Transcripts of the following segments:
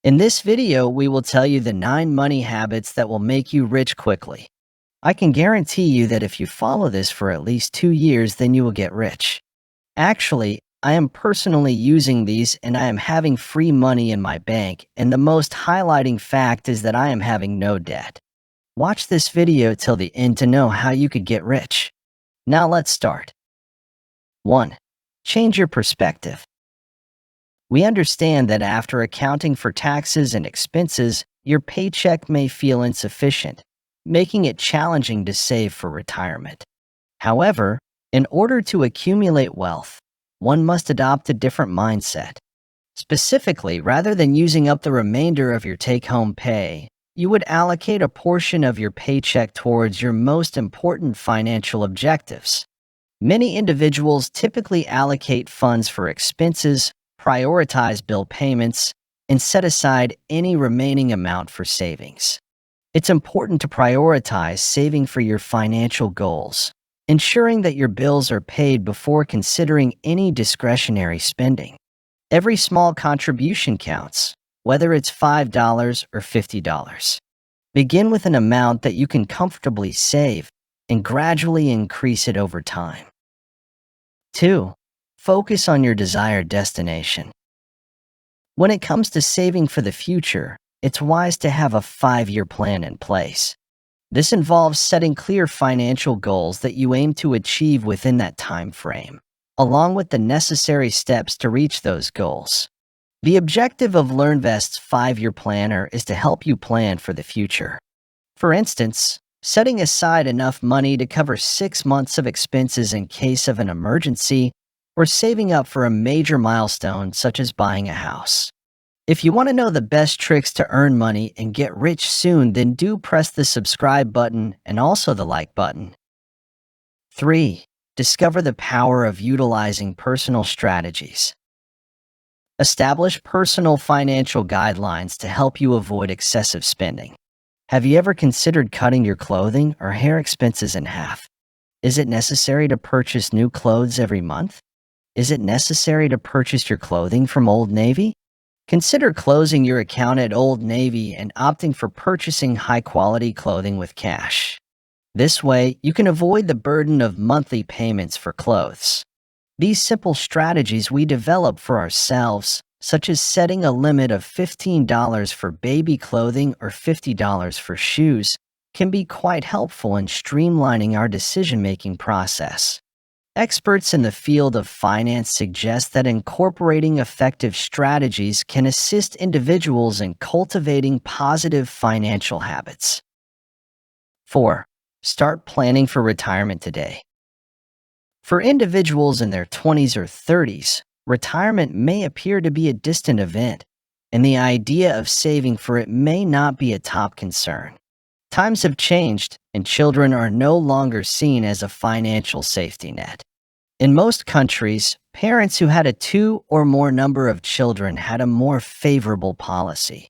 In this video, we will tell you the 9 money habits that will make you rich quickly. I can guarantee you that if you follow this for at least 2 years, then you will get rich. Actually, I am personally using these and I am having free money in my bank, and the most highlighting fact is that I am having no debt. Watch this video till the end to know how you could get rich. Now let's start. 1. Change your perspective. We understand that after accounting for taxes and expenses, your paycheck may feel insufficient, making it challenging to save for retirement. However, in order to accumulate wealth, one must adopt a different mindset. Specifically, rather than using up the remainder of your take-home pay, you would allocate a portion of your paycheck towards your most important financial objectives. Many individuals typically allocate funds for expenses, prioritize bill payments, and set aside any remaining amount for savings. It's important to prioritize saving for your financial goals, ensuring that your bills are paid before considering any discretionary spending. Every small contribution counts, whether it's $5 or $50. Begin with an amount that you can comfortably save and gradually increase it over time. 2. Focus on your desired destination. When it comes to saving for the future, it's wise to have a 5-year plan in place. This involves setting clear financial goals that you aim to achieve within that time frame, along with the necessary steps to reach those goals. The objective of LearnVest's 5-year planner is to help you plan for the future. For instance, setting aside enough money to cover 6 months of expenses in case of an emergency, or saving up for a major milestone such as buying a house. If you want to know the best tricks to earn money and get rich soon, then do press the subscribe button and also the like button. 3. Discover the power of utilizing personal strategies. Establish personal financial guidelines to help you avoid excessive spending. Have you ever considered cutting your clothing or hair expenses in half? Is it necessary to purchase new clothes every month? Is it necessary to purchase your clothing from Old Navy? Consider closing your account at Old Navy and opting for purchasing high-quality clothing with cash. This way, you can avoid the burden of monthly payments for clothes. These simple strategies we develop for ourselves, such as setting a limit of $15 for baby clothing or $50 for shoes, can be quite helpful in streamlining our decision-making process. Experts in the field of finance suggest that incorporating effective strategies can assist individuals in cultivating positive financial habits. 4. Start planning for retirement today. For individuals in their 20s or 30s, retirement may appear to be a distant event, and the idea of saving for it may not be a top concern. Times have changed, and children are no longer seen as a financial safety net. In most countries, parents who had a 2 or more number of children had a more favorable policy.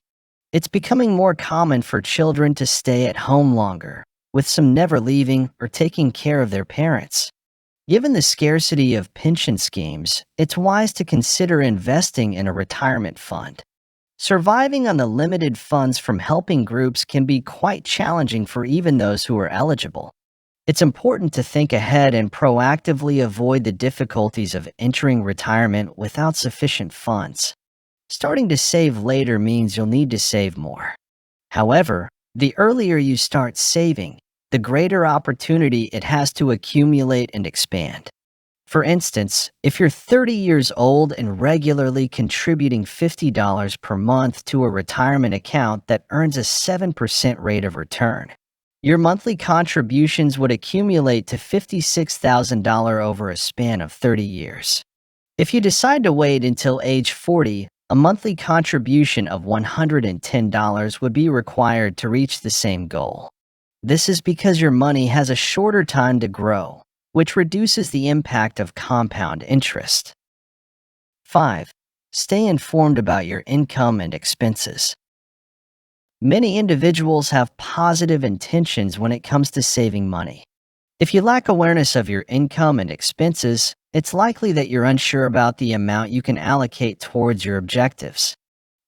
It's becoming more common for children to stay at home longer, with some never leaving or taking care of their parents. Given the scarcity of pension schemes, it's wise to consider investing in a retirement fund. Surviving on the limited funds from helping groups can be quite challenging for even those who are eligible. It's important to think ahead and proactively avoid the difficulties of entering retirement without sufficient funds. Starting to save later means you'll need to save more. However, the earlier you start saving, the greater opportunity it has to accumulate and expand. For instance, if you're 30 years old and regularly contributing $50 per month to a retirement account that earns a 7% rate of return, your monthly contributions would accumulate to $56,000 over a span of 30 years. If you decide to wait until age 40, a monthly contribution of $110 would be required to reach the same goal. This is because your money has a shorter time to grow, which reduces the impact of compound interest. 5. Stay informed about your income and expenses. Many individuals have positive intentions when it comes to saving money. If you lack awareness of your income and expenses, it's likely that you're unsure about the amount you can allocate towards your objectives.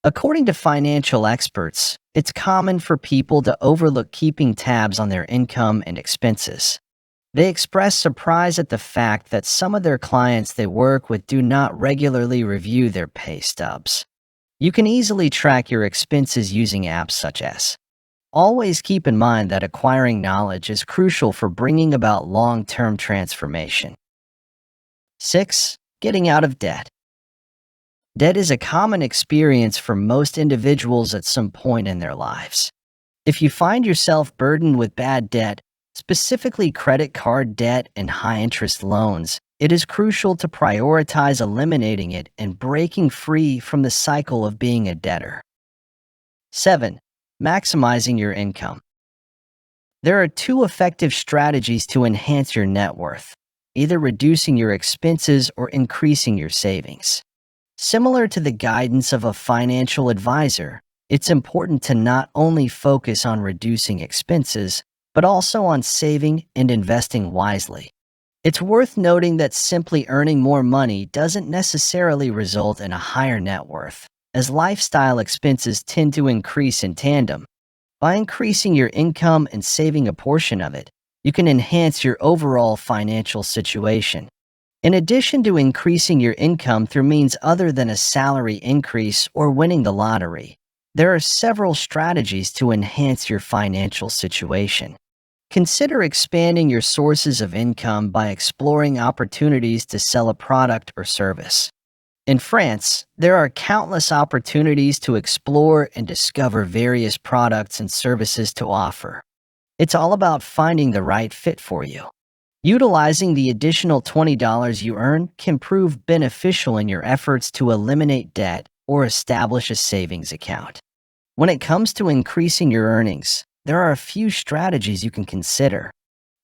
According to financial experts, it's common for people to overlook keeping tabs on their income and expenses. They express surprise at the fact that some of their clients they work with do not regularly review their pay stubs. You can easily track your expenses using apps such as. Always keep in mind that acquiring knowledge is crucial for bringing about long-term transformation. 6. Getting out of debt. Debt is a common experience for most individuals at some point in their lives. If you find yourself burdened with bad debt, specifically credit card debt and high-interest loans, it is crucial to prioritize eliminating it and breaking free from the cycle of being a debtor. 7. Maximizing your income. There are two effective strategies to enhance your net worth, either reducing your expenses or increasing your savings. Similar to the guidance of a financial advisor, it's important to not only focus on reducing expenses, but also on saving and investing wisely. It's worth noting that simply earning more money doesn't necessarily result in a higher net worth, as lifestyle expenses tend to increase in tandem. By increasing your income and saving a portion of it, you can enhance your overall financial situation. In addition to increasing your income through means other than a salary increase or winning the lottery, there are several strategies to enhance your financial situation. Consider expanding your sources of income by exploring opportunities to sell a product or service. In France, there are countless opportunities to explore and discover various products and services to offer. It's all about finding the right fit for you. Utilizing the additional $20 you earn can prove beneficial in your efforts to eliminate debt or establish a savings account. When it comes to increasing your earnings, there are a few strategies you can consider.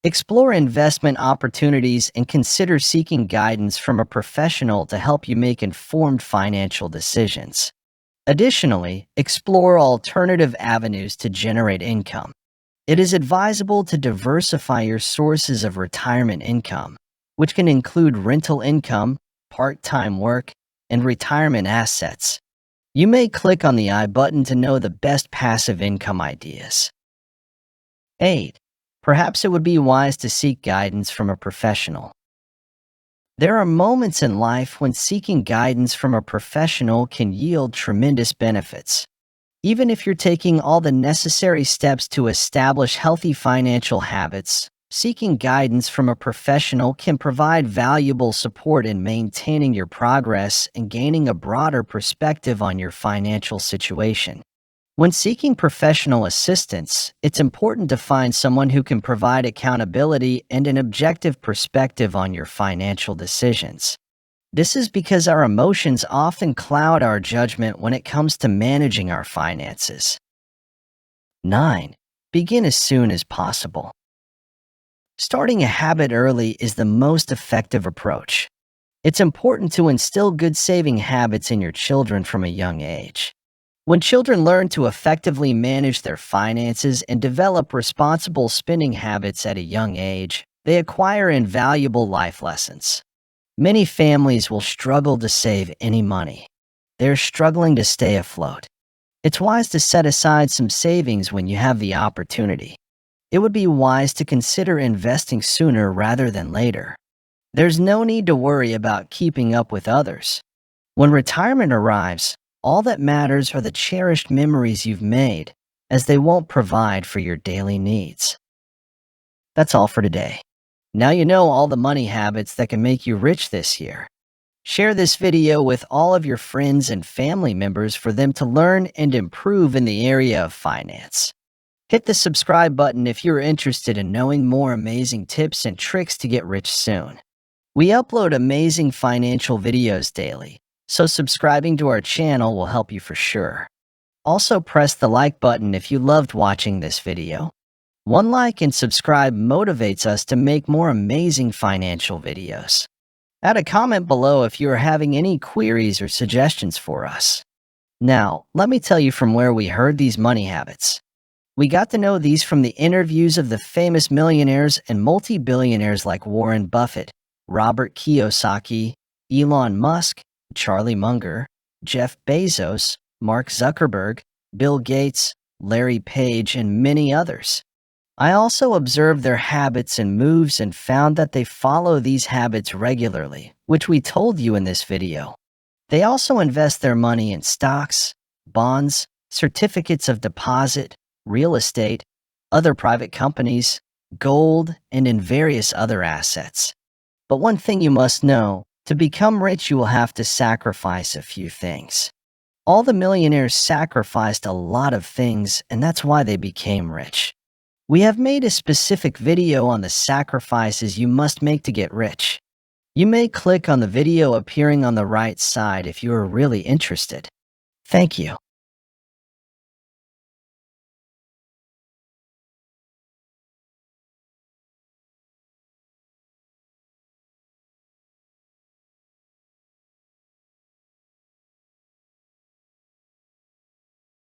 Explore investment opportunities and consider seeking guidance from a professional to help you make informed financial decisions. Additionally, explore alternative avenues to generate income. It is advisable to diversify your sources of retirement income, which can include rental income, part-time work, and retirement assets. You may click on the I button to know the best passive income ideas. 8. Perhaps it would be wise to seek guidance from a professional. There are moments in life when seeking guidance from a professional can yield tremendous benefits. Even if you're taking all the necessary steps to establish healthy financial habits, seeking guidance from a professional can provide valuable support in maintaining your progress and gaining a broader perspective on your financial situation. When seeking professional assistance, it's important to find someone who can provide accountability and an objective perspective on your financial decisions. This is because our emotions often cloud our judgment when it comes to managing our finances. 9. Begin as soon as possible. Starting a habit early is the most effective approach. It's important to instill good saving habits in your children from a young age. When children learn to effectively manage their finances and develop responsible spending habits at a young age, they acquire invaluable life lessons. Many families will struggle to save any money. They're struggling to stay afloat. It's wise to set aside some savings when you have the opportunity. It would be wise to consider investing sooner rather than later. There's no need to worry about keeping up with others. When retirement arrives, all that matters are the cherished memories you've made, as they won't provide for your daily needs. That's all for today. Now you know all the money habits that can make you rich this year. Share this video with all of your friends and family members for them to learn and improve in the area of finance. Hit the subscribe button if you're interested in knowing more amazing tips and tricks to get rich soon. We upload amazing financial videos daily, so subscribing to our channel will help you for sure. Also press the like button if you loved watching this video. One like and subscribe motivates us to make more amazing financial videos. Add a comment below if you are having any queries or suggestions for us. Now, let me tell you from where we heard these money habits. We got to know these from the interviews of the famous millionaires and multi-billionaires like Warren Buffett, Robert Kiyosaki, Elon Musk, Charlie Munger, Jeff Bezos, Mark Zuckerberg, Bill Gates, Larry Page, and many others. I also observed their habits and moves and found that they follow these habits regularly, which we told you in this video. They also invest their money in stocks, bonds, certificates of deposit, real estate, other private companies, gold, and in various other assets. But one thing you must know, to become rich you will have to sacrifice a few things. All the millionaires sacrificed a lot of things, and that's why they became rich. We have made a specific video on the sacrifices you must make to get rich. You may click on the video appearing on the right side if you are really interested. Thank you.